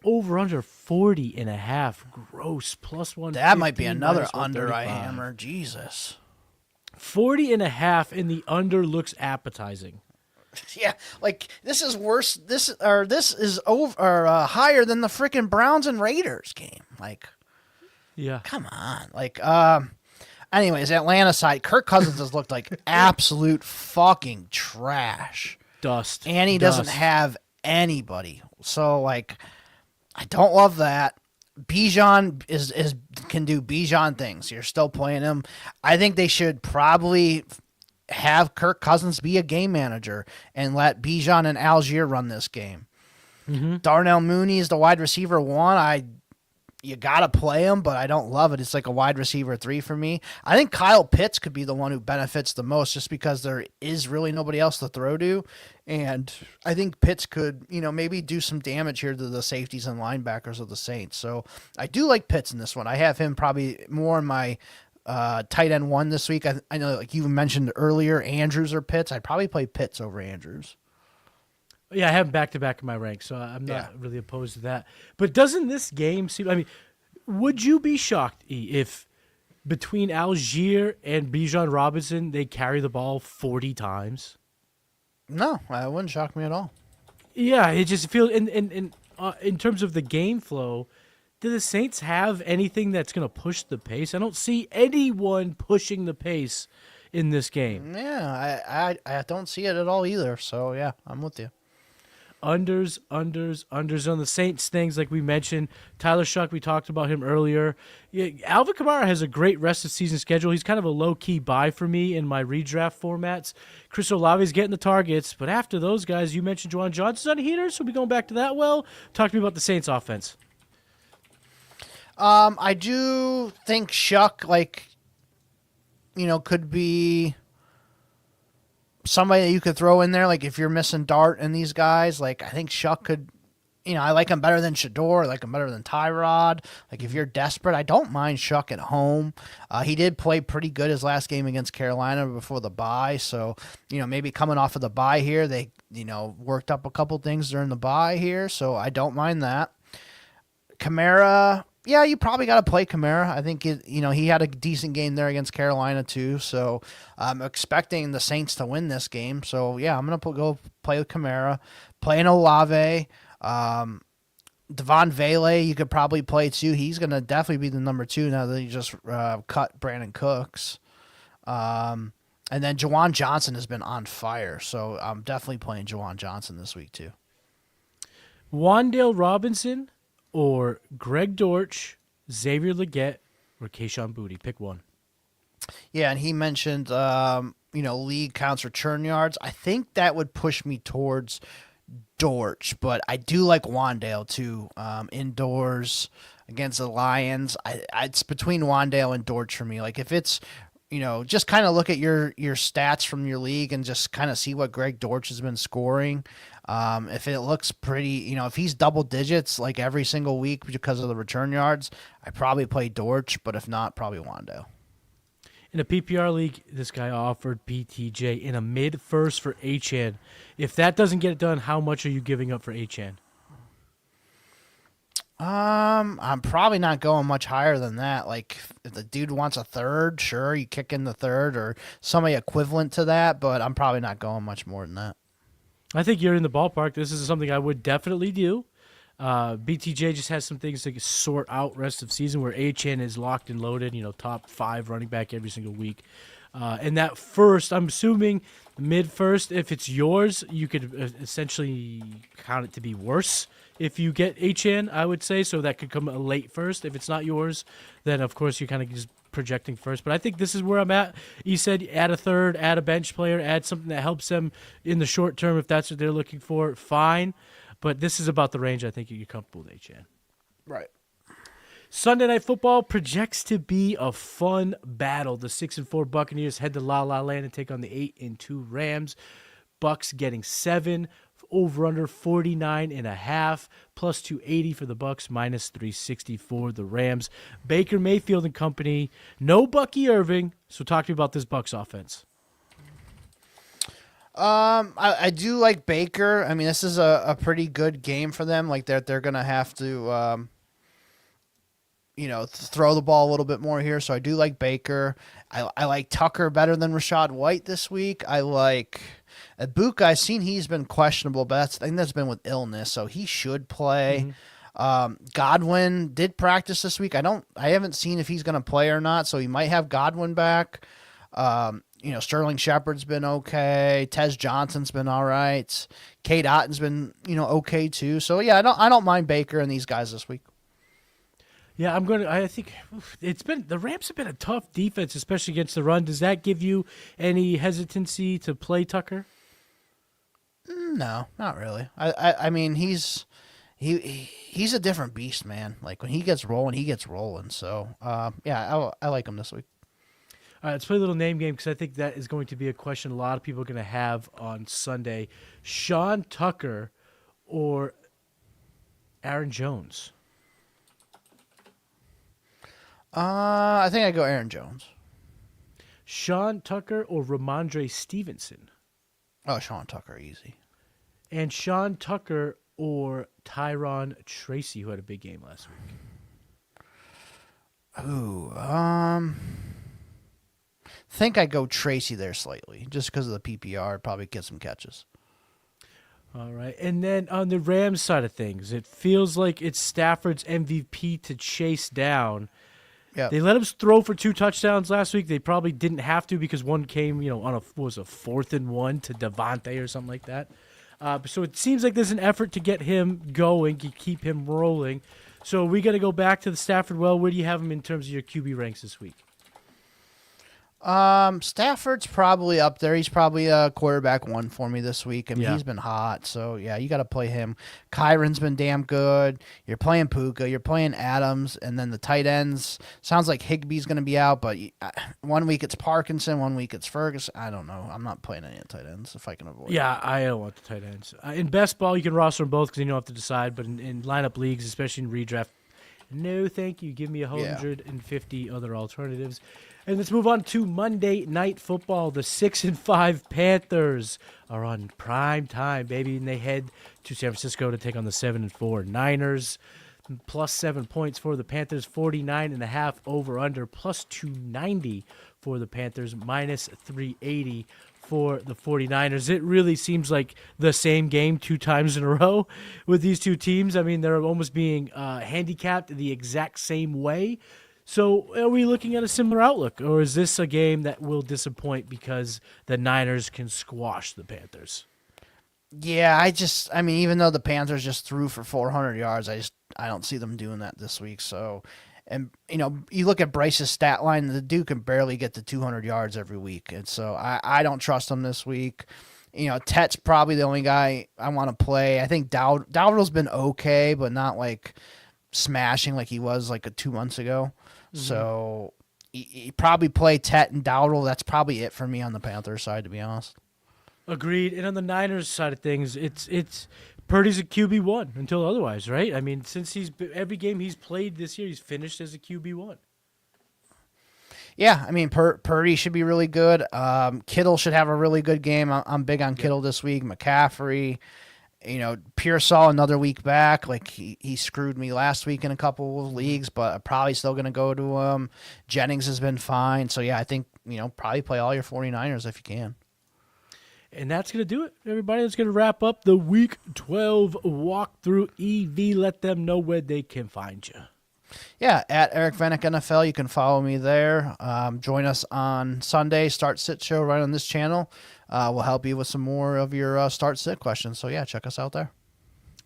Over under 40.5. Gross. Plus 1. That might be another under I hammer. Jesus. 40.5, and the under looks appetizing. Yeah, like this is worse. This is higher than the freaking Browns and Raiders game. Like, yeah, come on. Like, anyways, Atlanta side, Kirk Cousins has looked like absolute fucking trash. Dust. And he doesn't have anybody. So, like, I don't love that. Bijan can do Bijan things. You're still playing him. I think they should probably have Kirk Cousins be a game manager and let Bijan and Algier run this game. Darnell Mooney is the wide receiver 1. You got to play him, but I don't love it. It's like a wide receiver 3 for me. I think Kyle Pitts could be the one who benefits the most just because there is really nobody else to throw to. And I think Pitts could, maybe do some damage here to the safeties and linebackers of the Saints. So I do like Pitts in this one. I have him probably more in my tight end 1 this week. I know, like you mentioned earlier, Andrews or Pitts. I'd probably play Pitts over Andrews. Yeah, I have him back-to-back in my ranks, so I'm not really opposed to that. But doesn't this game seem... I mean, would you be shocked, if between Algier and Bijan Robinson, they carry the ball 40 times? No, that wouldn't shock me at all. Yeah, it just feels... in terms of the game flow, do the Saints have anything that's going to push the pace? I don't see anyone pushing the pace in this game. Yeah, I don't see it at all either, so yeah, I'm with you. Unders on the Saints things like we mentioned. Tyler Shuck, we talked about him earlier. Yeah, Alvin Kamara has a great rest of season schedule. He's kind of a low-key buy for me in my redraft formats. Chris Olave's getting the targets, but after those guys, you mentioned Juwan Johnson's on a heater, so we'll be going back to that. Well, talk to me about the Saints offense. I do think Shuck, could be somebody that you could throw in there, like if you're missing Dart and these guys, like I think Shuck could, I like him better than Shador, I like him better than Tyrod. Like if you're desperate, I don't mind Shuck at home. He did play pretty good his last game against Carolina before the bye, so maybe coming off of the bye here, they worked up a couple things during the bye here, so I don't mind that. Kamara. Yeah, you probably got to play Kamara. I think he had a decent game there against Carolina too. So I'm expecting the Saints to win this game. So yeah, I'm gonna go play with Kamara, playing Olave, Devon Vele. You could probably play too. He's gonna definitely be the number 2 now that he just cut Brandon Cooks. And then Juwan Johnson has been on fire. So I'm definitely playing Juwan Johnson this week too. Wan'Dale Robinson or Greg Dortch, Xavier Legette, or Kayshon Boutte. Pick one. Yeah, and he mentioned league counts return yards, I think that would push me towards Dortch, but I do like Wandale too. Indoors against the Lions, it's between Wandale and Dortch for me. Like if it's, just kind of look at your stats from your league and just kind of see what Greg Dortch has been scoring. If it looks pretty, if he's double digits like every single week because of the return yards, I probably play Dortch, but if not, probably Wandale. In a PPR league, this guy offered BTJ in a mid-first for Achane. If that doesn't get it done, how much are you giving up for Achane? I'm probably not going much higher than that. Like, if the dude wants a third, sure, you kick in the third or somebody equivalent to that, but I'm probably not going much more than that. I think you're in the ballpark. This is something I would definitely do. BTJ just has some things to sort out rest of season where Achane is locked and loaded, top 5 running back every single week. And that first, I'm assuming mid-first, if it's yours, you could essentially count it to be worse if you get Achane, I would say. So that could come a late first. If it's not yours, then, of course, you're kind of just projecting first. But I think this is where I'm at. You said add a third, add a bench player, add something that helps them in the short term if that's what they're looking for, fine. But this is about the range I think you're comfortable with, Achane. Right. Sunday Night Football projects to be a fun battle. The 6-4 Buccaneers head to La La Land and take on the 8-2 Rams. Bucks getting 7, over under 49.5, plus 280 for the Bucks, minus 360 for the Rams. Baker Mayfield and company, no Bucky Irving. So talk to me about this Bucks offense. I do like Baker. I mean, this is a pretty good game for them. Like they're gonna have to, throw the ball a little bit more here. So I do like Baker. I like Tucker better than Rachaad White this week. I like Ibuka. I've seen he's been questionable, but I think that's been with illness, so he should play. Godwin did practice this week. I haven't seen if he's gonna play or not, so he might have Godwin back. Sterling Shepard's been okay. Tez Johnson's been all right. Kate Otton's been, okay too. So yeah, I don't mind Baker and these guys this week. Yeah, I think the Rams have been a tough defense, especially against the run. Does that give you any hesitancy to play Tucker? No, not really. I mean, he's a different beast, man. Like when he gets rolling, he gets rolling. So, yeah, I like him this week. All right, let's play a little name game because I think that is going to be a question a lot of people are going to have on Sunday. Sean Tucker or Aaron Jones? I think I go Aaron Jones. Sean Tucker or Ramondre Stevenson? Oh, Sean Tucker, easy. And Sean Tucker or Tyron Tracy, who had a big game last week? Ooh, think I go Tracy there slightly, just because of the PPR. Probably get some catches. All right. And then on the Rams side of things, it feels like it's Stafford's MVP to chase down. Yeah. They let him throw for 2 touchdowns last week. They probably didn't have to because one came, on a 4th and 1 to Devontae or something like that. So it seems like there's an effort to get him going, to keep him rolling. So we got to go back to the Stafford. Well, where do you have him in terms of your QB ranks this week? Stafford's probably up there. He's probably a quarterback 1 for me this week. I mean, he's been hot. So, yeah, you got to play him. Kyron's been damn good. You're playing Puka. You're playing Adams. And then the tight ends. Sounds like Higbee's going to be out, but 1 week it's Parkinson, 1 week it's Ferguson. I don't know. I'm not playing any of the tight ends if I can avoid it. Yeah, I don't want the tight ends. In best ball, you can roster them both because you don't have to decide. But in lineup leagues, especially in redraft, no thank you. Give me 150 other alternatives. And let's move on to Monday Night Football. The 6-5 Panthers are on prime time, baby, and they head to San Francisco to take on the 7-4 Niners. Plus 7 points for the Panthers, 49.5 over under, plus 290 for the Panthers, minus 380 for the 49ers. It really seems like the same game 2 times in a row with these two teams. I mean, they're almost being handicapped the exact same way. So are we looking at a similar outlook, or is this a game that will disappoint because the Niners can squash the Panthers? Yeah, I mean, even though the Panthers just threw for 400 yards, I don't see them doing that this week. So And, you look at Bryce's stat line, the dude can barely get to 200 yards every week. And so I don't trust him this week. Tet's probably the only guy I want to play. I think Dowdle's been okay, but not like smashing like he was like 2 months ago. Mm-hmm. So you probably play Tet and Dowdle. That's probably it for me on the Panthers side, to be honest. Agreed. And on the Niners side of things, it's Purdy's a QB1 until otherwise, right? I mean, since every game he's played this year, he's finished as a QB1. Yeah, I mean, Purdy should be really good. Kittle should have a really good game. I'm big on Kittle this week. McCaffrey, Pearsall another week back. Like he screwed me last week in a couple of leagues, but I'm probably still going to go to him. Jennings has been fine. So, yeah, I think, probably play all your 49ers if you can. And that's going to do it, everybody. That's going to wrap up the Week 12 walkthrough. EV, let them know where they can find you. Yeah, at Eric Vanek NFL. You can follow me there. Join us on Sunday, Start Sit Show right on this channel. We'll help you with some more of your Start Sit questions. So, yeah, check us out there.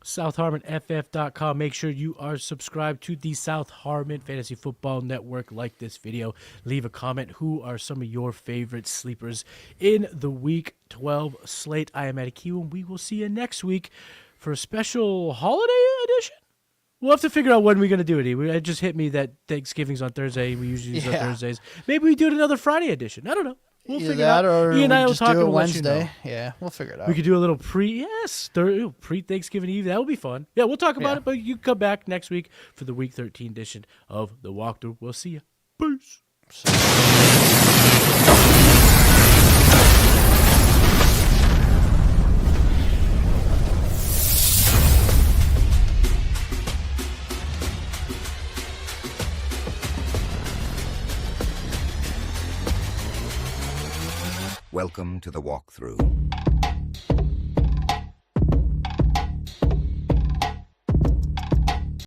SouthHarmonFF.com. Make sure you are subscribed to the South Harmon Fantasy Football Network. Like this video. Leave a comment. Who are some of your favorite sleepers in the Week 12 slate? I am Matty Kiwoom. We will see you next week for a special holiday edition. We'll have to figure out when we're going to do it. It just hit me that Thanksgiving's on Thursday. We usually use it on Thursdays. Maybe we do it another Friday edition. I don't know. We'll figure it out. Or Ian and I will talk about Wednesday. Yeah, we'll figure it out. We could do a little pre-Thanksgiving Eve. That would be fun. Yeah, we'll talk about it, but you come back next week for the Week 13 edition of the walkthrough. We'll see you. Peace. Welcome to the walkthrough.